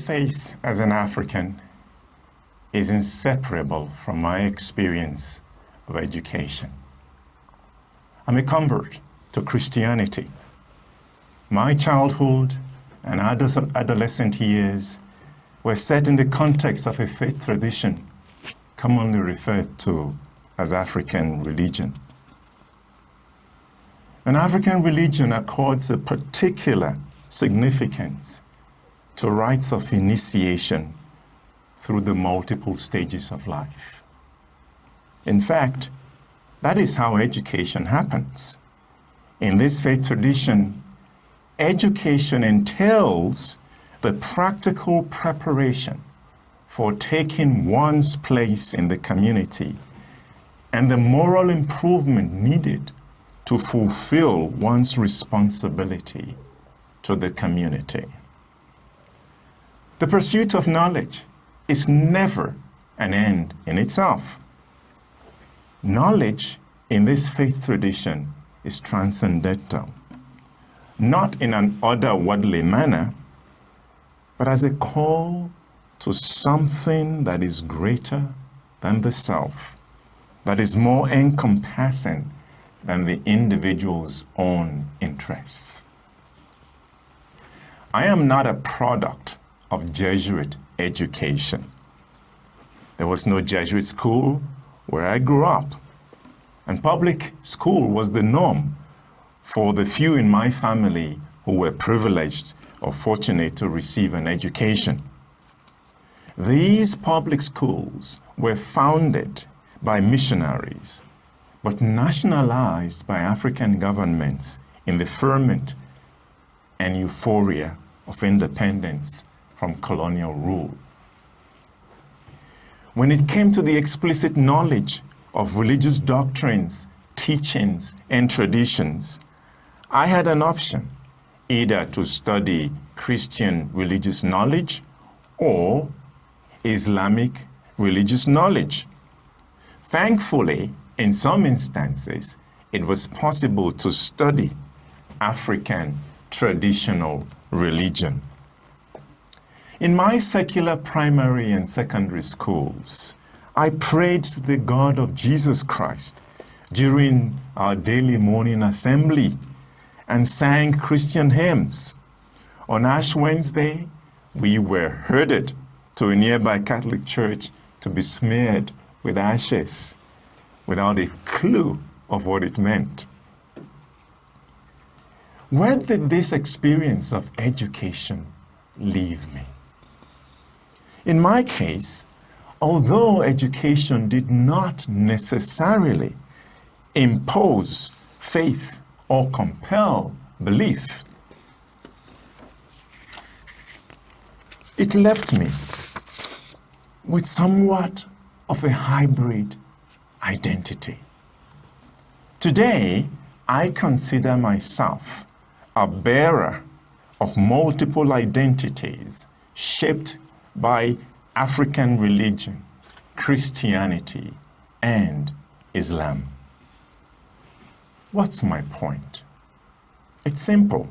faith as an African is inseparable from my experience of education. I'm a convert to Christianity. My childhood and adolescent years were set in the context of a faith tradition commonly referred to as African religion. An African religion accords a particular significance to rites of initiation through the multiple stages of life. In fact, that is how education happens. In this faith tradition, education entails the practical preparation for taking one's place in the community and the moral improvement needed to fulfill one's responsibility to the community. The pursuit of knowledge is never an end in itself. Knowledge in this faith tradition is transcendental, not in an otherworldly manner, but as a call to something that is greater than the self, that is more encompassing than the individual's own interests. I am not a product of Jesuit education. There was no Jesuit school where I grew up, and public school was the norm for the few in my family who were privileged or fortunate to receive an education. These public schools were founded by missionaries, but nationalized by African governments in the ferment and euphoria of independence from colonial rule. When it came to the explicit knowledge of religious doctrines, teachings, and traditions, I had an option, either to study Christian religious knowledge or Islamic religious knowledge. Thankfully, in some instances, it was possible to study African traditional religion. In my secular primary and secondary schools, I prayed to the God of Jesus Christ during our daily morning assembly and sang Christian hymns. On Ash Wednesday, we were herded to a nearby Catholic church to be smeared with ashes without a clue of what it meant. Where did this experience of education leave me? In my case, although education did not necessarily impose faith or compel belief, it left me with somewhat of a hybrid identity. Today, I consider myself a bearer of multiple identities shaped by African religion, Christianity, and Islam. What's my point? It's simple.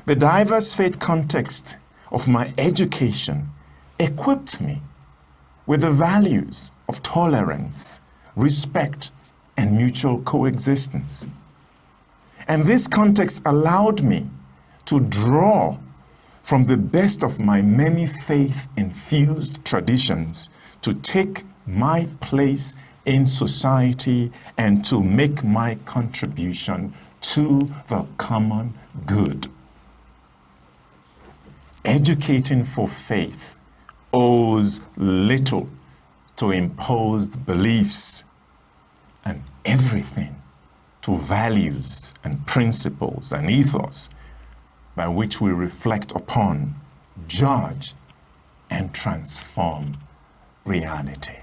The diverse faith context of my education equipped me with the values of tolerance, respect, and mutual coexistence. And this context allowed me to draw from the best of my many faith-infused traditions to take my place in society and to make my contribution to the common good. Educating for faith owes little to imposed beliefs and everything to values and principles and ethos by which we reflect upon, judge, and transform reality.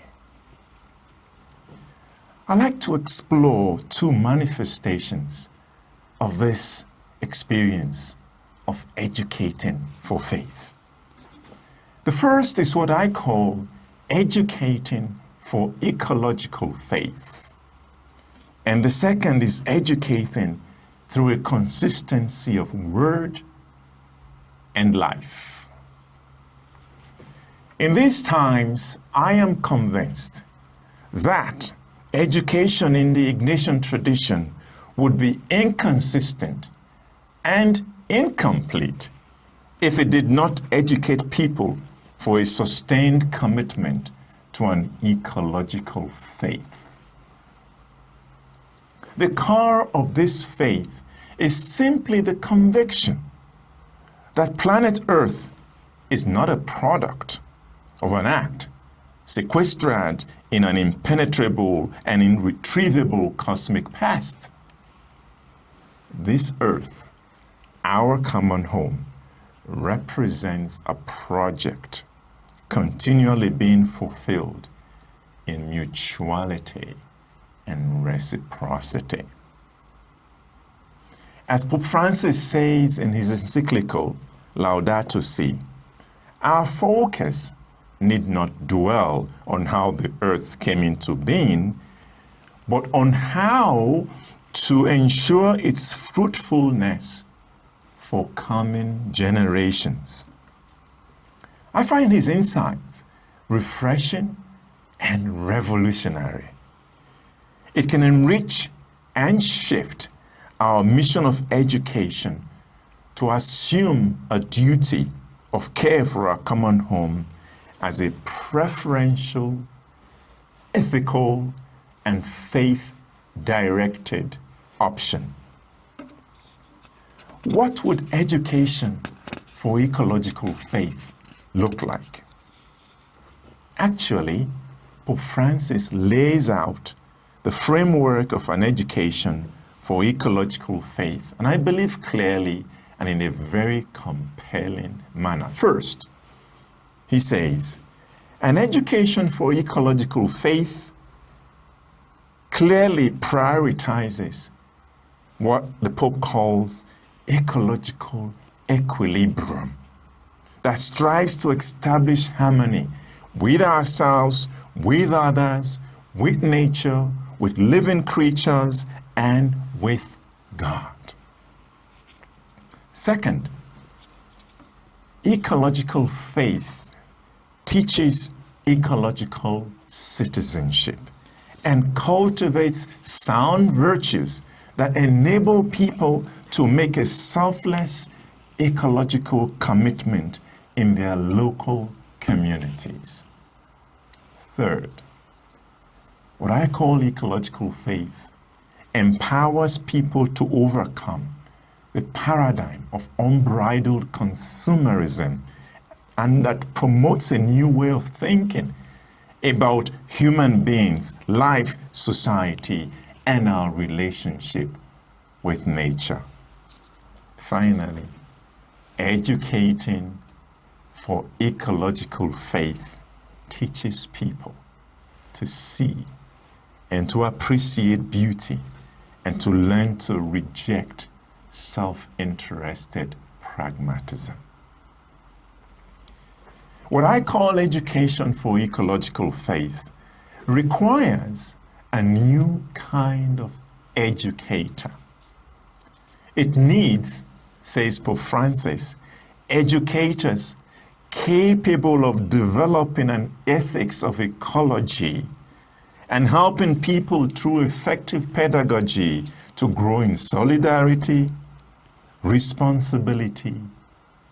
I'd like to explore two manifestations of this experience of educating for faith. The first is what I call educating for ecological faith. And the second is educating through a consistency of word and life. In these times, I am convinced that education in the Ignatian tradition would be inconsistent and incomplete if it did not educate people for a sustained commitment to an ecological faith. The core of this faith is simply the conviction that planet Earth is not a product of an act sequestered in an impenetrable and irretrievable cosmic past. This Earth, our common home, represents a project continually being fulfilled in mutuality and reciprocity. As Pope Francis says in his encyclical Laudato Si, our focus need not dwell on how the earth came into being, but on how to ensure its fruitfulness for coming generations. I find his insights refreshing and revolutionary. It can enrich and shift our mission of education to assume a duty of care for our common home as a preferential, ethical, and faith-directed option. What would education for ecological faith look like? Actually, Pope Francis lays out the framework of an education for ecological faith, and I believe clearly and in a very compelling manner. First, he says, an education for ecological faith clearly prioritizes what the Pope calls ecological equilibrium that strives to establish harmony with ourselves, with others, with nature, with living creatures, and with God. Second, ecological faith teaches ecological citizenship and cultivates sound virtues that enable people to make a selfless ecological commitment in their local communities. Third, what I call ecological faith empowers people to overcome the paradigm of unbridled consumerism, and that promotes a new way of thinking about human beings, life, society, and our relationship with nature. Finally, educating for ecological faith teaches people to see and to appreciate beauty and to learn to reject self-interested pragmatism. What I call education for ecological faith requires a new kind of educator. It needs, says Pope Francis, educators capable of developing an ethics of ecology and helping people through effective pedagogy to grow in solidarity, responsibility,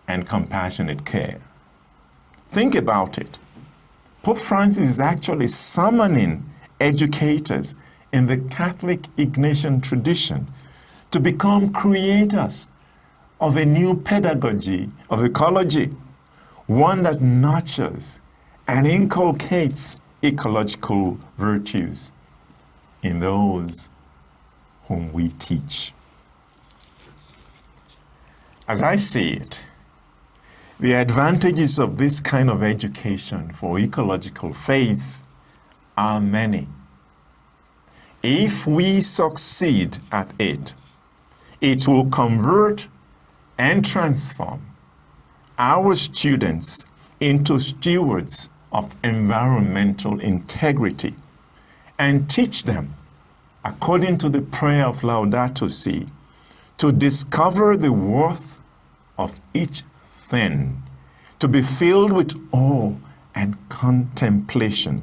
and compassionate care. Think about it. Pope Francis is actually summoning educators in the Catholic Ignatian tradition to become creators of a new pedagogy of ecology, one that nurtures and inculcates ecological virtues in those whom we teach. As I see it, the advantages of this kind of education for ecological faith are many. If we succeed at it, it will convert and transform our students into stewards of environmental integrity and teach them, according to the prayer of Laudato Si, to discover the worth of each thing, to be filled with awe and contemplation,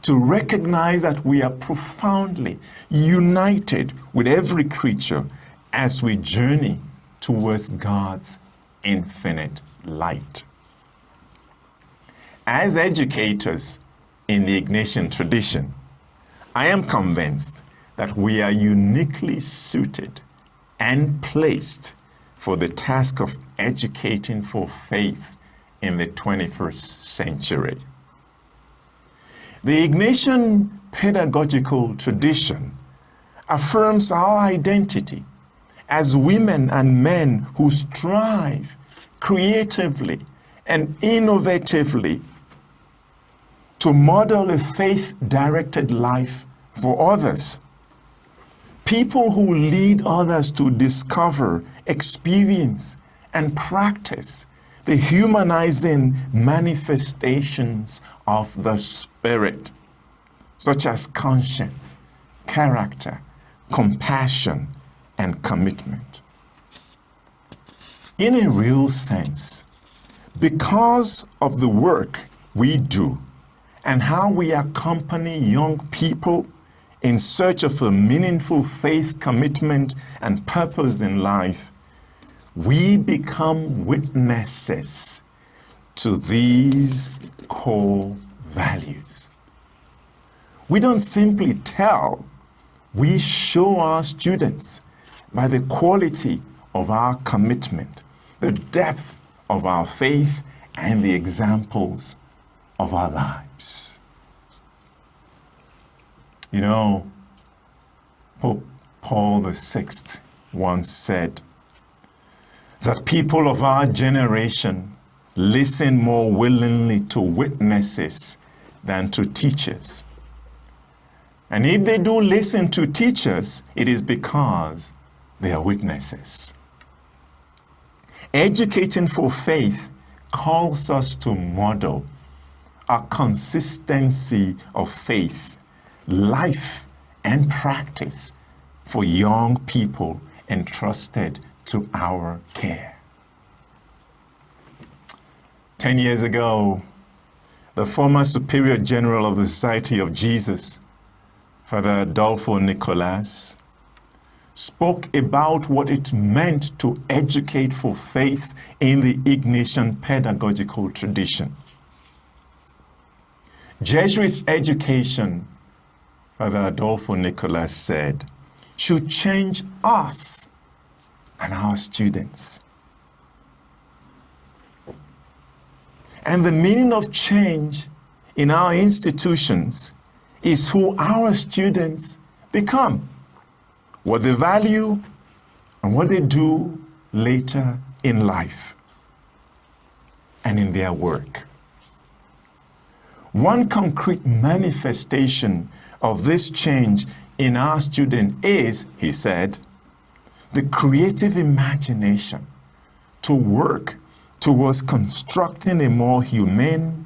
to recognize that we are profoundly united with every creature as we journey towards God's infinite light. As educators in the Ignatian tradition, I am convinced that we are uniquely suited and placed for the task of educating for faith in the 21st century. The Ignatian pedagogical tradition affirms our identity as women and men who strive creatively and innovatively to model a faith-directed life for others. People who lead others to discover, experience, and practice the humanizing manifestations of the Spirit, such as conscience, character, compassion, and commitment. In a real sense, because of the work we do and how we accompany young people in search of a meaningful faith commitment and purpose in life, we become witnesses to these core values. We don't simply tell, we show our students by the quality of our commitment, the depth of our faith, and the examples of our lives. You know, Pope Paul VI once said that people of our generation listen more willingly to witnesses than to teachers. And if they do listen to teachers, it is because they are witnesses. Educating for faith calls us to model a consistency of faith, life, and practice for young people entrusted to our care. 10 years ago, the former Superior General of the Society of Jesus, Father Adolfo Nicolas, spoke about what it meant to educate for faith in the Ignatian pedagogical tradition. Jesuit education, Father Adolfo Nicolas said, should change us and our students. And the meaning of change in our institutions is who our students become, what they value, and what they do later in life and in their work. One concrete manifestation of this change in our student is, he said, the creative imagination to work towards constructing a more humane,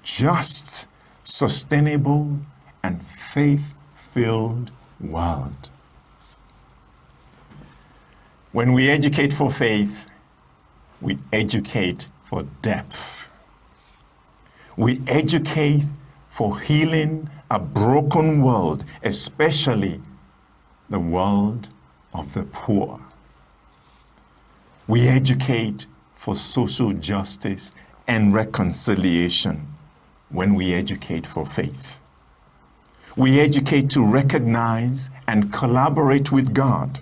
just, sustainable, and faith-filled world. When we educate for faith, we educate for depth. We educate for healing a broken world, especially the world of the poor. We educate for social justice and reconciliation when we educate for faith. We educate to recognize and collaborate with God,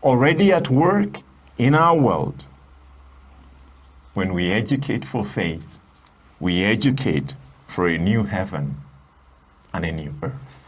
already at work in our world. When we educate for faith, we educate for a new heaven and a new earth.